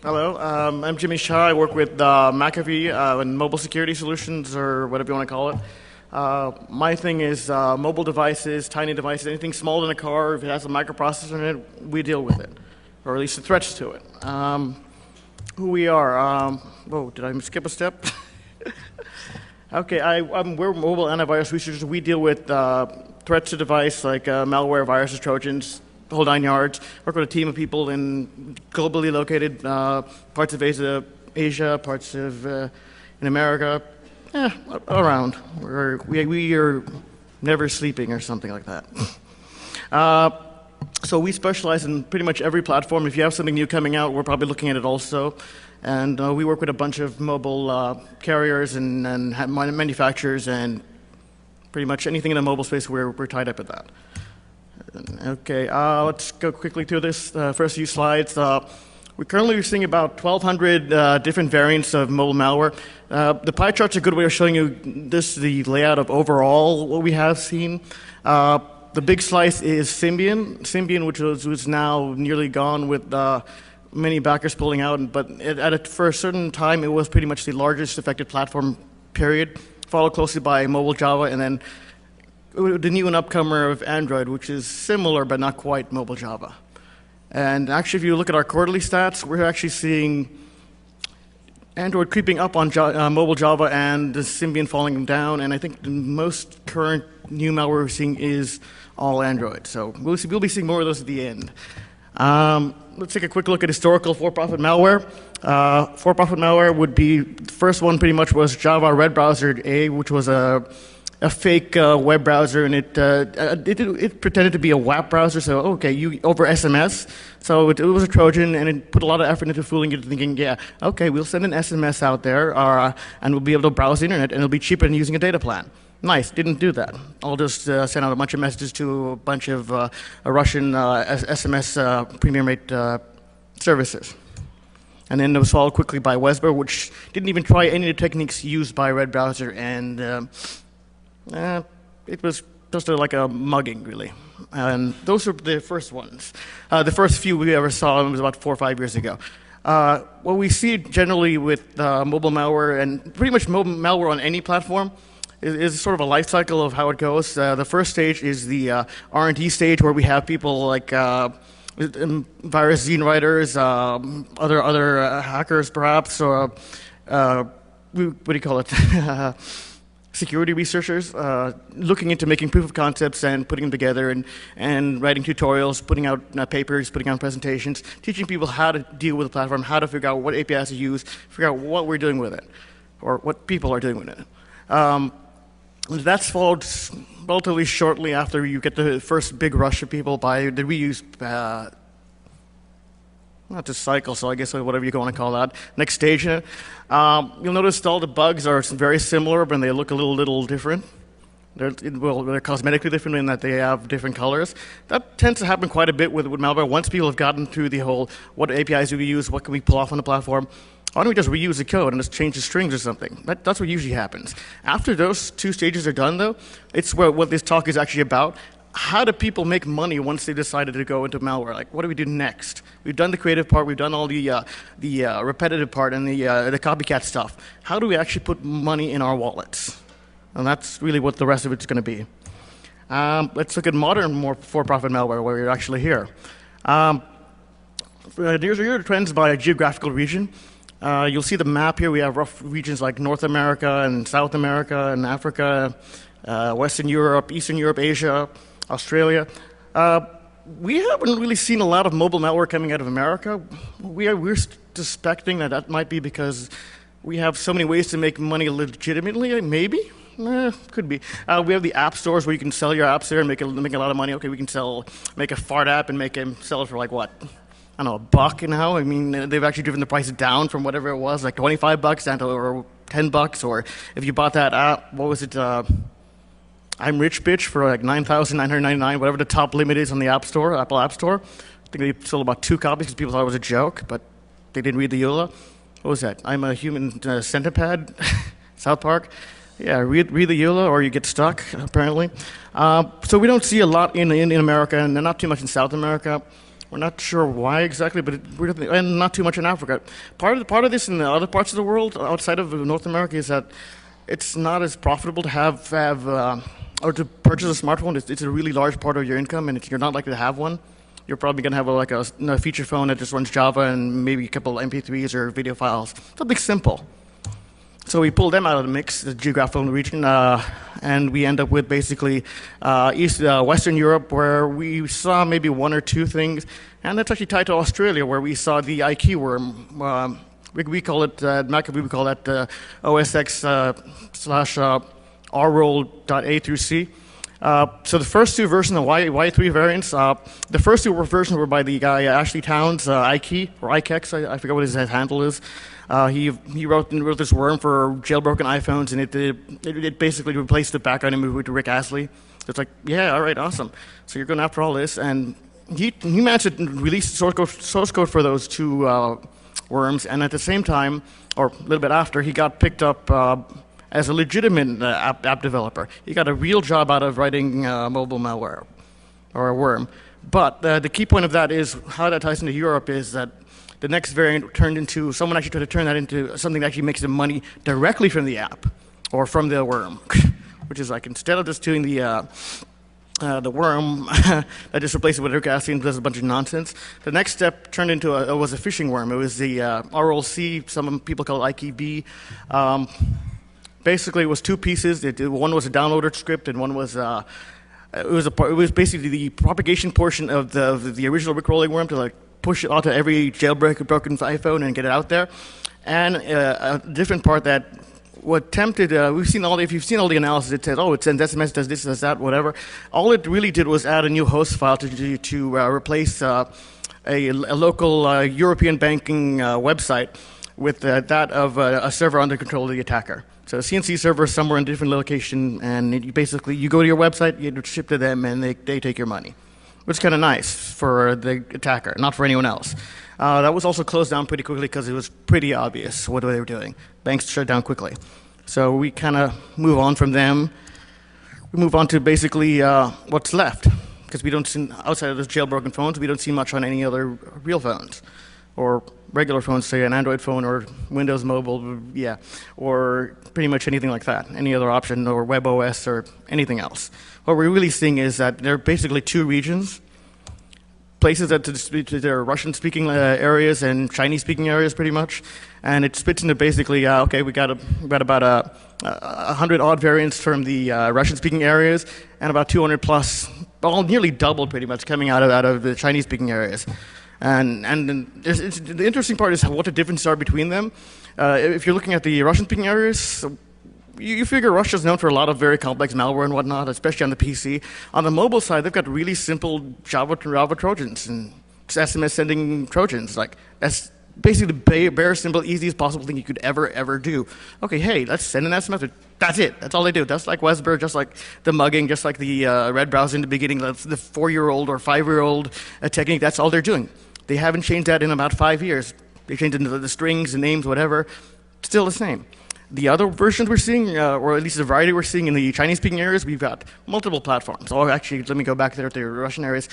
Hello, I'm Jimmy Shah. I work with McAfee and mobile security solutions, or whatever you want to call it. My thing is mobile devices, tiny devices, anything smaller than a car. If it has a microprocessor in it, we deal with it, or at least the threats to it. Who we are? Whoa, did I skip a step? Okay, we're mobile antivirus researchers. We deal with threats to device like malware, viruses, trojans, the whole 9 yards. Work with a team of people in globally located parts of Asia, parts of in America, around. We are never sleeping or something like that. So we specialize in pretty much every platform. If you have something new coming out, we're probably looking at it also. And we work with a bunch of mobile carriers and manufacturers, and pretty much anything in the mobile space, we're tied up with that. Okay, let's go quickly through this first few slides. We're currently seeing about 1,200 different variants of mobile malware. The pie chart's a good way of showing you the layout of overall what we have seen. The big slice is Symbian, which was now nearly gone with many backers pulling out, but for a certain time, it was pretty much the largest affected platform, period, followed closely by mobile Java, and then the new and upcomer of Android, which is similar but not quite mobile Java. And actually, if you look at our quarterly stats, we're actually seeing Android creeping up on mobile Java and the Symbian falling down, and I think the most current new malware we're seeing is all Android. So we'll be seeing more of those at the end. Let's take a quick look at historical for-profit malware. For-profit malware would be, the first one pretty much was Java Red Browser A, which was a fake web browser, and it pretended to be a WAP browser, so okay, over SMS. So it was a Trojan, and it put a lot of effort into fooling you, thinking, yeah, okay, we'll send an SMS out there, and we'll be able to browse the internet, and it'll be cheaper than using a data plan. Nice, didn't do that. I'll just send out a bunch of messages to a bunch of Russian SMS premium rate services. And then it was followed quickly by Wesber, which didn't even try any of the techniques used by Red Browser, and it was just like a mugging, really. And those were the first ones. The first few we ever saw was about 4 or 5 years ago. What we see generally with mobile malware, and pretty much mobile malware on any platform, is sort of a life cycle of how it goes. The first stage is the R&D stage, where we have people like virus zine writers, other hackers perhaps, or what do you call it? Security researchers looking into making proof of concepts and putting them together, and writing tutorials, putting out papers, putting out presentations, teaching people how to deal with the platform, how to figure out what APIs to use, figure out what we're doing with it, or what people are doing with it. That's followed relatively shortly after you get the first big rush of people by the reuse, not just cycle, so I guess whatever you want to call that. Next stage, you'll notice all the bugs are very similar, but they look a little different. They're cosmetically different in that they have different colors. That tends to happen quite a bit with malware. Once people have gotten through the whole, what APIs do we use, what can we pull off on the platform, why don't we just reuse the code and just change the strings or something? That's what usually happens. After those two stages are done, though, it's what this talk is actually about. How do people make money once they decided to go into malware? Like, what do we do next? We've done the creative part, we've done all the repetitive part and the copycat stuff. How do we actually put money in our wallets? And that's really what the rest of it's going to be. Let's look at modern, more for-profit malware, where we're actually here. Here are the trends by geographical region. You'll see the map here. We have rough regions like North America and South America and Africa, Western Europe, Eastern Europe, Asia, Australia. We haven't really seen a lot of mobile malware coming out of America. We're suspecting that might be because we have so many ways to make money legitimately, maybe? Could be. We have the app stores where you can sell your apps there and make a lot of money. Okay, we can make a fart app and sell it for like what? I don't know, $1 now. I mean, they've actually driven the price down from whatever it was, like $25 down to or $10. Or if you bought that app, what was it? I'm Rich Bitch for like $9,999, whatever the top limit is on the App Store, Apple App Store. I think they sold about 2 copies because people thought it was a joke, but they didn't read the EULA. What was that? I'm a human centipede, South Park. Yeah, read the EULA or you get stuck, apparently. So we don't see a lot in America and not too much in South America. We're not sure why exactly, but and not too much in Africa. Part of this in the other parts of the world outside of North America is that it's not as profitable to have or to purchase a smartphone. It's a really large part of your income, and if you're not likely to have one, you're probably going to have a feature phone that just runs Java and maybe a couple MP3s or video files. Something simple. So we pulled them out of the mix, the geographical region, and we end up with basically Western Europe, where we saw maybe one or two things, and that's actually tied to Australia, where we saw the IQ worm. We call it, at McAfee, we call that OSX slash rroll.A through C. So the first two versions, the Y3 variants, the first two versions were by the guy Ashley Towns, iKey, or iKex, I forget what his handle is. He wrote this worm for jailbroken iPhones, and it basically replaced the background image with Rick Astley. So it's like, yeah, all right, awesome. So you're going after all this, and he managed to release source code for those two worms, and at the same time, or a little bit after, he got picked up as a legitimate app developer. He got a real job out of writing mobile malware, or a worm. But the key point of that is how that ties into Europe is that the next variant turned into, someone actually tried to turn that into something that actually makes them money directly from the app, or from the worm, which is like, instead of just doing the worm that just replaced it with Rick Astley and does a bunch of nonsense, the next step turned into was a phishing worm. It was the RLC, some people call it IKB. Basically, it was two pieces. One was a downloader script, and one was it was basically the propagation portion of the original rickrolling worm to like push it onto every jailbroken iPhone and get it out there. And a different part that what tempted, if you've seen all the analysis, it says, oh, it sends SMS, does this, does that, whatever. All it really did was add a new host file to replace a local European banking website with that of a server under control of the attacker. So a CNC server is somewhere in a different location, and you go to your website, you ship to them, and they take your money. Which is kind of nice for the attacker, not for anyone else. That was also closed down pretty quickly because it was pretty obvious what they were doing. Banks shut down quickly. So we kind of move on from them. We move on to basically what's left, because we don't see, outside of those jailbroken phones, we don't see much on any other real phones, or regular phones, say an Android phone or Windows Mobile, yeah, or pretty much anything like that, any other option, or WebOS or anything else. What we're really seeing is that there are basically two regions, places that there are Russian-speaking areas and Chinese-speaking areas, pretty much, and it splits into basically, okay, we got about 100 odd variants from the Russian-speaking areas, and about 200 plus, all nearly doubled, pretty much, coming out of the Chinese-speaking areas. And the interesting part is what the differences are between them. If you're looking at the Russian-speaking areas, you figure Russia's known for a lot of very complex malware and whatnot, especially on the PC. On the mobile side, they've got really simple Java Trojans and SMS sending Trojans. Like, that's basically the bare, simple, easiest possible thing you could ever do. Okay, hey, let's send an SMS. That's it. That's all they do. That's like Wesber, just like the mugging, just like the red browser in the beginning. That's the 4-year-old or 5-year-old technique. That's all they're doing. They haven't changed that in about 5 years. They changed it into the strings, the names, whatever. Still the same. The other versions we're seeing, or at least the variety we're seeing in the Chinese-speaking areas, we've got multiple platforms. Oh, actually, let me go back there to the Russian areas.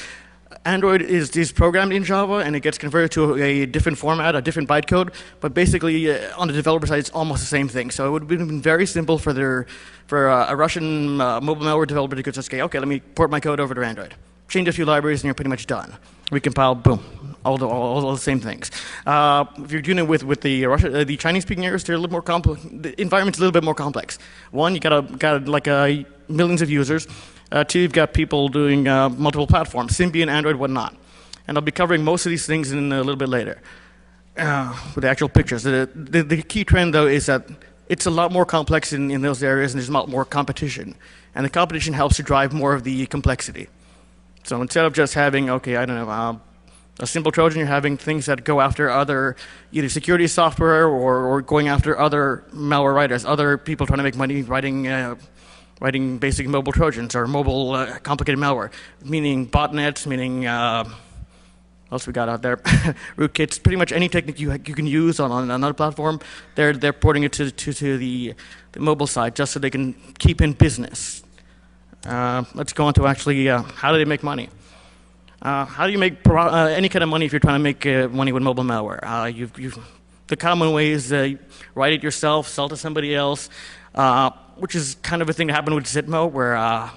Android is programmed in Java, and it gets converted to a different format, a different bytecode. But basically, on the developer side, it's almost the same thing. So it would have been very simple for a Russian mobile malware developer to just say, okay, let me port my code over to Android. Change a few libraries, and you're pretty much done. Recompile, boom, all the same things. If you're doing it with the Chinese-speaking areas, they're a little more complex. The environment's a little bit more complex. One, you got like millions of users. Two, you've got people doing multiple platforms, Symbian, Android, whatnot. And I'll be covering most of these things in a little bit later with the actual pictures. The key trend, though, is that it's a lot more complex in those areas, and there's a lot more competition. And the competition helps to drive more of the complexity. So instead of just having, okay, I don't know, a simple Trojan, you're having things that go after other either security software or going after other malware writers, other people trying to make money writing basic mobile Trojans or mobile complicated malware, meaning botnets, meaning what else we got out there? Rootkits, pretty much any technique you can use on another platform, they're porting it to the mobile side just so they can keep in business. Let's go on to actually how do they make money. How do you make any kind of money if you're trying to make money with mobile malware? The common way is write it yourself, sell to somebody else, which is kind of a thing that happened with Zitmo, where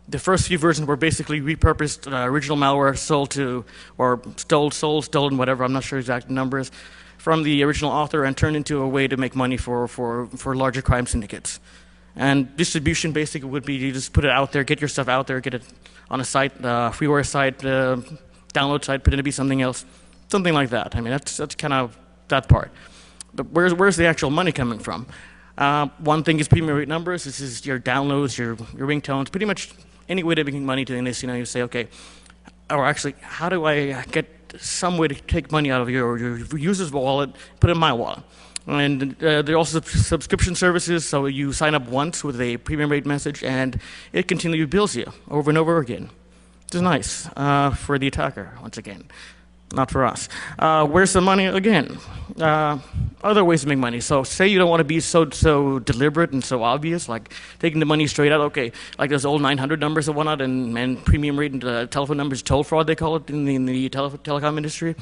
the first few versions were basically repurposed original malware sold to, or stolen, whatever, I'm not sure exact numbers, from the original author and turned into a way to make money for larger crime syndicates. And distribution basically would be you just put it out there, get your stuff out there, get it on a site, freeware site, download site, pretend to be something else, something like that. I mean, that's kind of that part. But where's the actual money coming from? One thing is premium rate numbers. This is your downloads, your ringtones, pretty much any way to making money doing this. You say, okay, or actually, how do I get some way to take money out of your user's wallet, put it in my wallet? And there are also subscription services, so you sign up once with a premium rate message, and it continually bills you over and over again. It's nice for the attacker, once again, not for us. Where's the money? Again, other ways to make money. So say you don't want to be so deliberate and so obvious, like taking the money straight out, okay, like those old 900 numbers and whatnot, and premium rate and telephone numbers, toll fraud they call it in the telecom industry.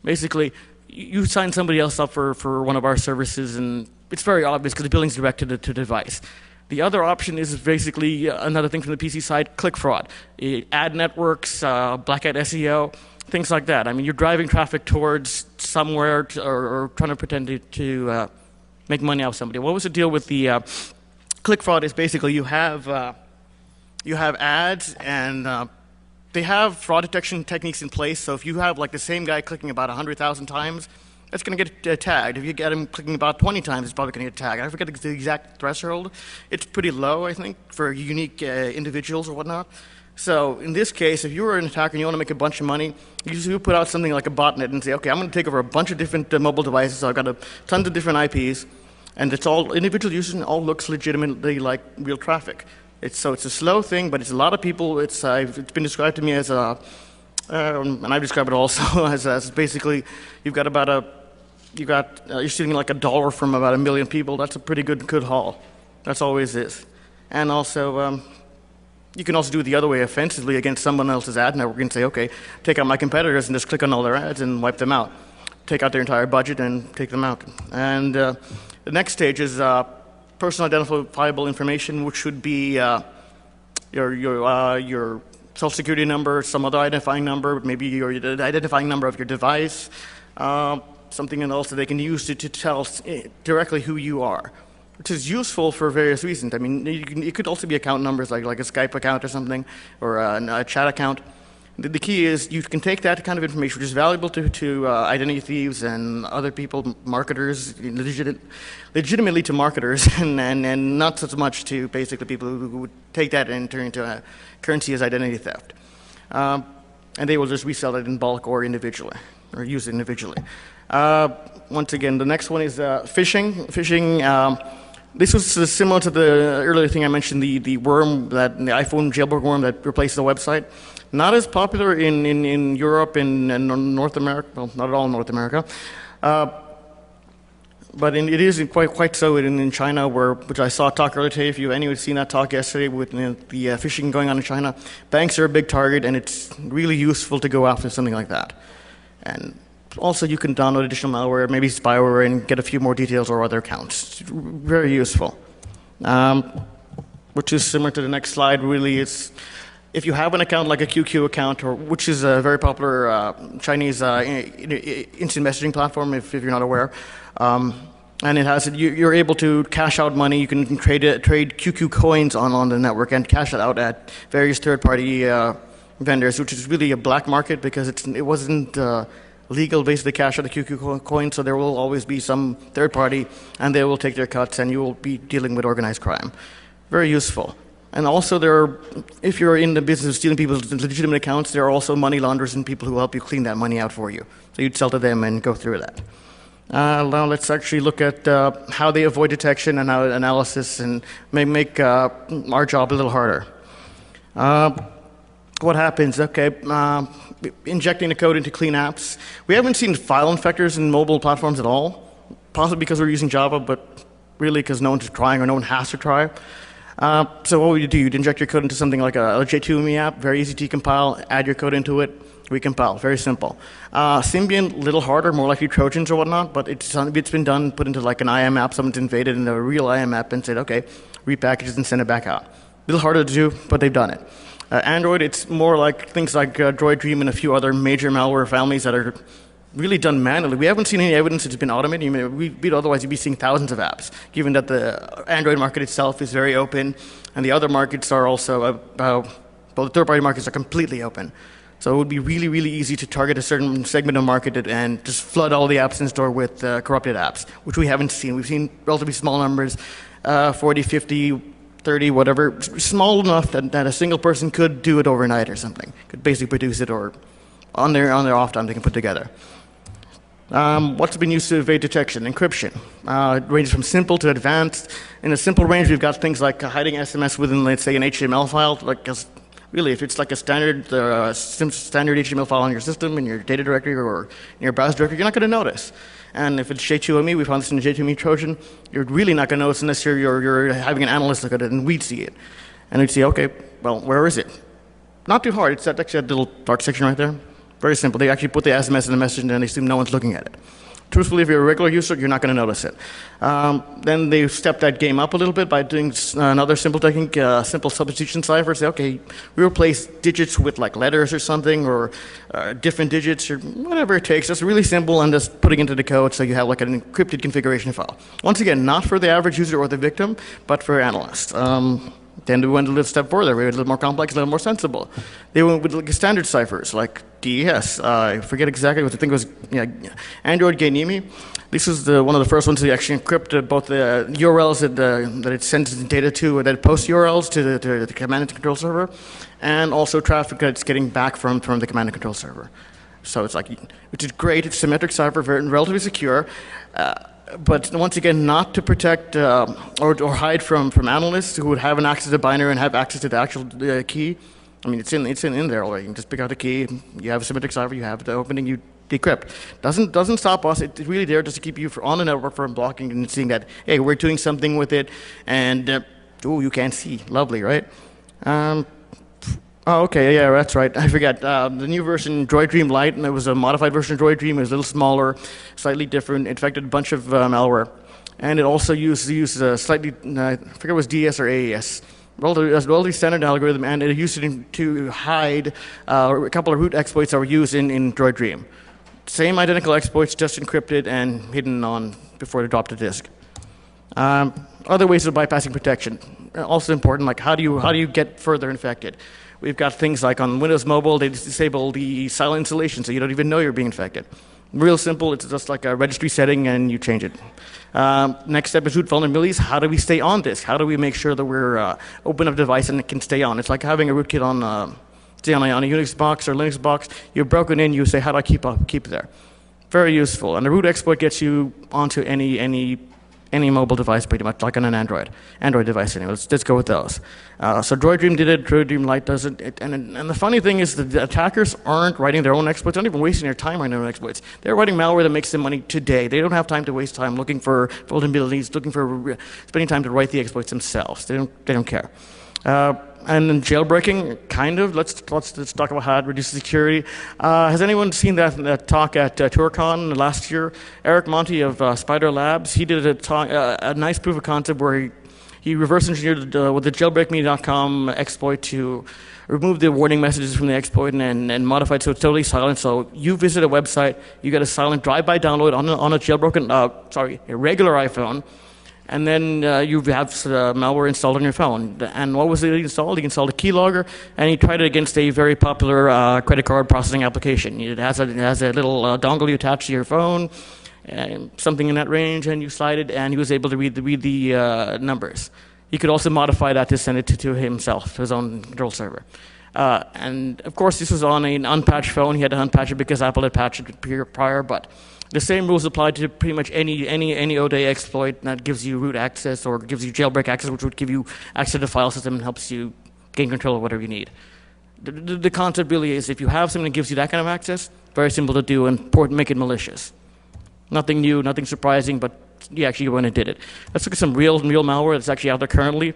Basically, you sign somebody else up for one of our services, and it's very obvious because the billing's directed to the device. The other option is basically another thing from the PC side, click fraud. Ad networks, black hat SEO, things like that. I mean, you're driving traffic towards somewhere or trying to pretend to make money out of somebody. What was the deal with the click fraud is basically you have ads and they have fraud detection techniques in place, so if you have like the same guy clicking about 100,000 times, that's going to get tagged. If you get him clicking about 20 times, it's probably going to get tagged. I forget the exact threshold. It's pretty low, I think, for unique individuals or whatnot. So in this case, if you were an attacker and you want to make a bunch of money, you put out something like a botnet and say, okay, I'm going to take over a bunch of different mobile devices. So I've got tons of different IPs, and it's all individual users and all looks legitimately like real traffic. So it's a slow thing, but it's a lot of people. It's been described to me as a, and I describe it also as basically you're stealing like $1 from about 1 million people. That's a pretty good haul. That's always is. And also, you can also do it the other way offensively against someone else's ad network and say, okay, take out my competitors and just click on all their ads and wipe them out. Take out their entire budget and take them out. And the next stage is personal identifiable information, which should be your social security number, some other identifying number, maybe your identifying number of your device, something else that they can use to tell directly who you are, which is useful for various reasons. I mean, it could also be account numbers like a Skype account or something, or a chat account. The key is you can take that kind of information, which is valuable to identity thieves and other people, marketers, legitimately to marketers, and not so much to basically people who would take that and turn into a currency as identity theft. And they will just resell it in bulk or individually, or use it individually. Once again, the next one is phishing. This was similar to the earlier thing I mentioned, the worm, the iPhone jailbreak worm that replaced the website. Not as popular in Europe and North America, well, not at all in North America, but it is quite so in China, which I saw a talk earlier today. If you anyone's seen that talk yesterday with the phishing going on in China, banks are a big target, and it's really useful to go after something like that. And also, you can download additional malware, maybe spyware, and get a few more details or other accounts. It's very useful. Which is similar to the next slide, really. It's if you have an account like a QQ account, which is a very popular Chinese instant messaging platform, if you're not aware, and it has you're able to cash out money. You can trade QQ coins on the network and cash it out at various third-party vendors, which is really a black market because it wasn't legal basically cash out the QQ coin, so there will always be some third party, and they will take their cuts, and you will be dealing with organized crime. Very useful. And also, if you're in the business of stealing people's legitimate accounts, there are also money launderers and people who help you clean that money out for you. So you'd sell to them and go through that. Now let's actually look at how they avoid detection and how analysis and make our job a little harder. What happens? Okay, injecting the code into clean apps. We haven't seen file infectors in mobile platforms at all, possibly because we're using Java, but really because no one's trying or no one has to try. So what would you do? You'd inject your code into something like a J2ME app, very easy to compile, add your code into it, recompile, very simple. Symbian, a little harder, more likely Trojans or whatnot, but it's been done, put into like an IAM app, someone's invaded in a real IAM app and said, okay, repackage it and send it back out. A little harder to do, but they've done it. Android, it's more like things like Droid Dream and a few other major malware families that are really done manually. We haven't seen any evidence it's been automated. Otherwise, you'd be seeing thousands of apps, given that the Android market itself is very open, and the other markets are also, well, the third-party markets are completely open. So it would be really, really easy to target a certain segment of market and just flood all the apps in store with corrupted apps, which we haven't seen. We've seen relatively small numbers, 40, 50, 30, whatever, small enough that a single person could do it overnight or something, could basically produce it, or on their off time they can put together. What's been used to evade detection? Encryption. It ranges from simple to advanced. In a simple range, we've got things like hiding SMS within, let's say, an HTML file. Really, if it's like a standard HTML file on your system, in your data directory, or in your browser directory, you're not going to notice. And if it's J2ME, we found this in the J2ME Trojan, you're really not going to notice unless you're having an analyst look at it, and we'd see it. And we'd see, okay, well, where is it? Not too hard. It's actually that little dark section right there. Very simple. They actually put the SMS in the message and they assume no one's looking at it. Truthfully, if you're a regular user, you're not going to notice it. Then they stepped that game up a little bit by doing another simple technique, simple substitution cipher. Say, okay, we replace digits with like letters or something, or different digits, or whatever it takes. Just really simple, and just putting into the code so you have like an encrypted configuration file. Once again, not for the average user or the victim, but for analysts. Then we went a little step further. We went a little more complex, a little more sensible. They went with like standard ciphers, like DES. I forget exactly what the thing was. Yeah, Android Gainimi. This is one of the first ones to actually encrypt both the URLs that it sends data to, that it posts URLs to the command and control server, and also traffic that it's getting back from the command and control server. So it's like, which is great. It's symmetric cipher, very relatively secure. But once again, not to protect or hide from analysts who would have an access to binary and have access to the actual key. I mean, it's in there already. You can just pick out the key. You have a symmetric cipher. You have the opening. You decrypt. Doesn't stop us. It's really there just to keep you on the network from blocking and seeing that, hey, we're doing something with it, and you can't see. Lovely, right? Oh, okay, yeah, that's right. I forgot. The new version, Droid Dream Lite, and it was a modified version of Droid Dream. It was a little smaller, slightly different. It infected a bunch of malware. And it also used a slightly, I forget if it was DS or AES, relatively standard algorithm, and it used it to hide a couple of root exploits that were used in Droid Dream. Same identical exploits, just encrypted and hidden on before they dropped the disk. Other ways of bypassing protection, also important, like how do you get further infected? We've got things like on Windows Mobile, they disable the silent installation, so you don't even know you're being infected. Real simple, it's just like a registry setting and you change it. Next step is root vulnerabilities. How do we stay on disk? How do we make sure that we're open up device and it can stay on? It's like having a rootkit on a Unix box or Linux box. You're broken in, you say, how do I keep it there? Very useful. And the root exploit gets you onto any mobile device, pretty much, like on an Android device anyway. Let's go with those. So Droid Dream did it, Droid Dream Lite does it, and the funny thing is that the attackers aren't writing their own exploits, they're not even wasting their time writing their own exploits. They're writing malware that makes them money today. They don't have time to waste time looking for vulnerabilities, spending time to write the exploits themselves. They don't care. And then jailbreaking, kind of. Let's talk about how it reduces security. Has anyone seen that talk at TourCon last year? Eric Monti of Spider Labs, he did a nice proof of concept where he reverse engineered with the jailbreakme.com exploit to remove the warning messages from the exploit and modify it so it's totally silent. So you visit a website, you get a silent drive-by download on a jailbroken, a regular iPhone. And then you have malware installed on your phone. And what was it installed? He installed a keylogger, and he tried it against a very popular credit card processing application. It has a little dongle you attach to your phone, something in that range, and you slide it, and he was able to read the numbers. He could also modify that to send it to himself, to his own control server. And of course, this was on an unpatched phone. He had to unpatch it because Apple had patched it prior, but the same rules apply to pretty much any ODay exploit that gives you root access or gives you jailbreak access, which would give you access to the file system and helps you gain control of whatever you need. The concept really is if you have something that gives you that kind of access, very simple to do and make it malicious. Nothing new, nothing surprising, but you actually went and did it. Let's look at some real malware that's actually out there currently.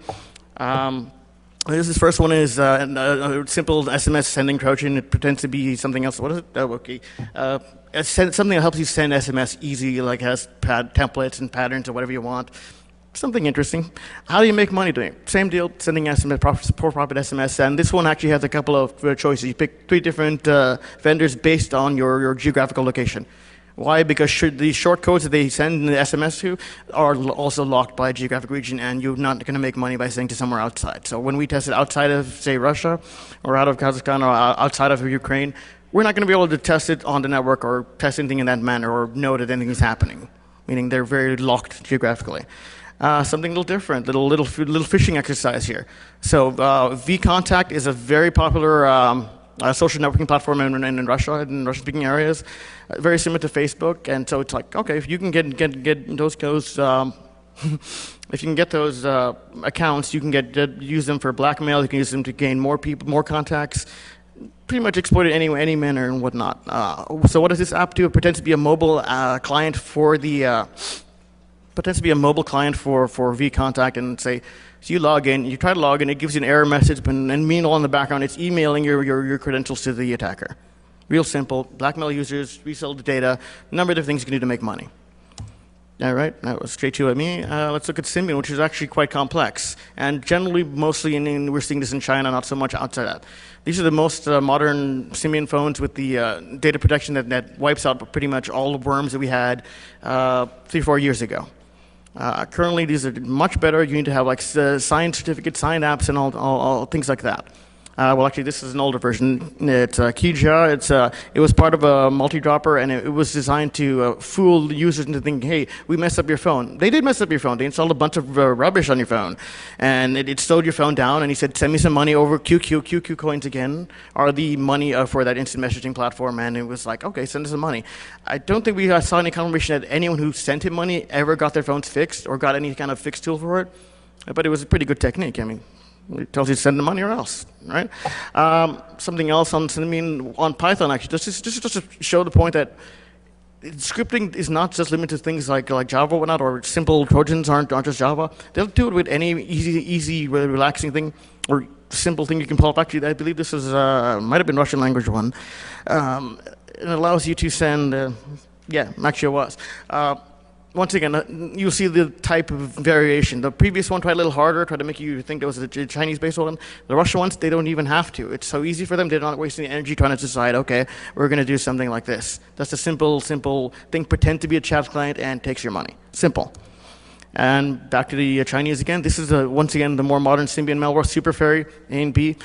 This first one is a simple SMS sending Trojan. It pretends to be something else. What is it? Oh, okay. Something that helps you send SMS easy, like has templates and patterns or whatever you want. Something interesting. How do you make money doing it? Same deal, sending SMS, for-profit SMS. And this one actually has a couple of choices. You pick 3 different vendors based on your geographical location. Why? Because the short codes that they send the SMS to are also locked by a geographic region, and you're not going to make money by sending to somewhere outside. So when we test it outside of, say, Russia, or out of Kazakhstan, or outside of Ukraine, we're not going to be able to test it on the network or test anything in that manner or know that anything is happening, meaning they're very locked geographically. Something a little different, little phishing exercise here. So vContact is a very popular social networking platform in Russia, in Russian-speaking areas, very similar to Facebook. And so it's like, okay, if you can get those codes, if you can get those accounts, you can use them for blackmail. You can use them to gain more people, more contacts. Pretty much exploit it any manner and whatnot. So what does this app do? It pretends to be a mobile client for the. Pretends to be a mobile client for vContact, and say, so you log in, you try to log in, it gives you an error message, and meanwhile in the background it's emailing your credentials to the attacker. Real simple, blackmail users, resell the data, a number of different things you can do to make money. All right, that was straight to at me. Let's look at Symbian, which is actually quite complex. And generally, mostly we're seeing this in China, not so much outside that. These are the most modern Symbian phones with the data protection that wipes out pretty much all the worms that we had 3-4 years ago. Currently, these are much better. You need to have like signed certificates, signed apps, and all things like that. Well, actually, this is an older version. It's Kijia. It was part of a multi-dropper, and it was designed to fool the users into thinking, hey, we messed up your phone. They did mess up your phone. They installed a bunch of rubbish on your phone. And it slowed your phone down, and he said, send me some money over QQ coins again, are the money for that instant messaging platform. And it was like, okay, send us some money. I don't think we saw any confirmation that anyone who sent him money ever got their phones fixed or got any kind of fix tool for it. But it was a pretty good technique. I mean, it tells you to send the money or else, right? Something else on Python, actually, just to show the point that scripting is not just limited to things like Java or whatnot, or simple Trojans aren't just Java. They'll do it with any easy, relaxing thing or simple thing you can pull up. Actually, I believe this is might have been Russian language one. It allows you to send, yeah, actually it was. Once again, you'll see the type of variation. The previous one tried a little harder, tried to make you think it was a Chinese-based one. The Russian ones, they don't even have to. It's so easy for them, they're not wasting energy trying to decide, okay, we're going to do something like this. That's a simple thing, pretend to be a chat client and takes your money. Simple. And back to the Chinese again. This is, once again, the more modern Symbian malware, Super Fairy, A and B.